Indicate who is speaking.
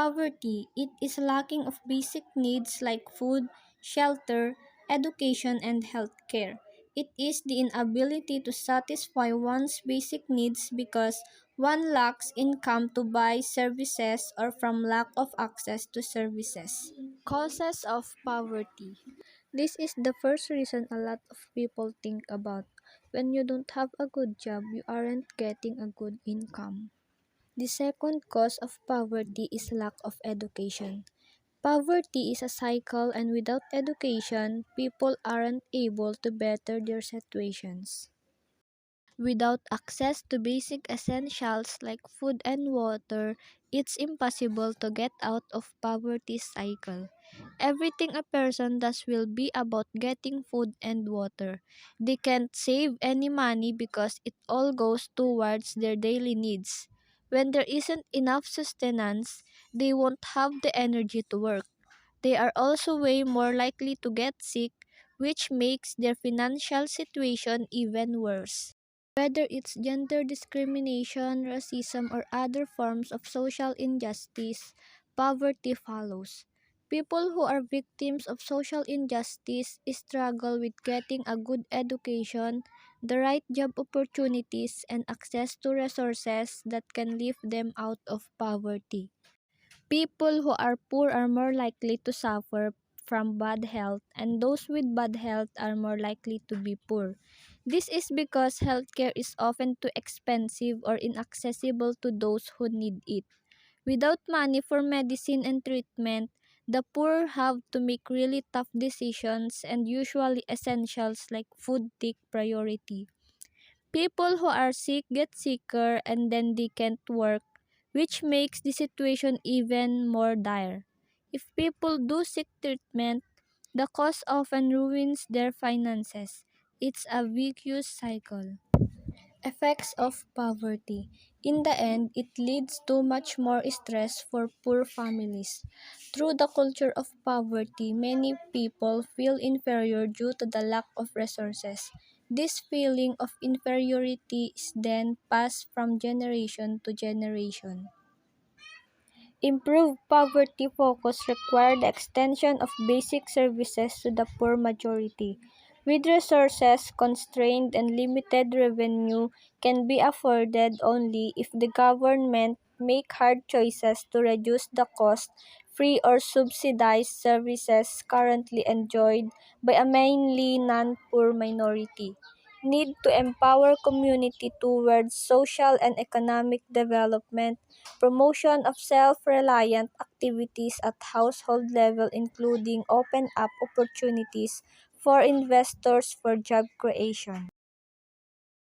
Speaker 1: poverty, it is lacking of basic needs like food, shelter, education, and healthcare. It is the inability to satisfy one's basic needs because one lacks income to buy services or from lack of access to services. Causes of poverty. This is the first reason a lot of people think about. When you don't have a good job, you aren't getting a good income. The second cause of poverty is lack of education. Poverty is a cycle, and without education, people aren't able to better their situations. Without access to basic essentials like food and water, it's impossible to get out of poverty cycle. Everything a person does will be about getting food and water. They can't save any money because it all goes towards their daily needs. When there isn't enough sustenance, they won't have the energy to work. They are also way more likely to get sick, which makes their financial situation even worse. Whether it's gender discrimination, racism, or other forms of social injustice, poverty follows. People who are victims of social injustice struggle with getting a good education, the right job opportunities, and access to resources that can lift them out of poverty. People who are poor are more likely to suffer from bad health, and those with bad health are more likely to be poor. This is because healthcare is often too expensive or inaccessible to those who need it. Without money for medicine and treatment, the poor have to make really tough decisions, and usually essentials like food take priority. People who are sick get sicker and then they can't work, which makes the situation even more dire. If people do seek treatment, the cost often ruins their finances. It's a vicious cycle. Effects of poverty. In the end, it leads to much more stress for poor families. Through the culture of poverty, many people feel inferior due to the lack of resources. This feeling of inferiority is then passed from generation to generation. Improved poverty focus require the extension of basic services to the poor majority. With resources constrained and limited revenue can be afforded only if the government make hard choices to reduce the cost, free or subsidized services currently enjoyed by a mainly non-poor minority. Need to empower community towards social and economic development, promotion of self-reliant activities at household level including open up opportunities for investors for job creation.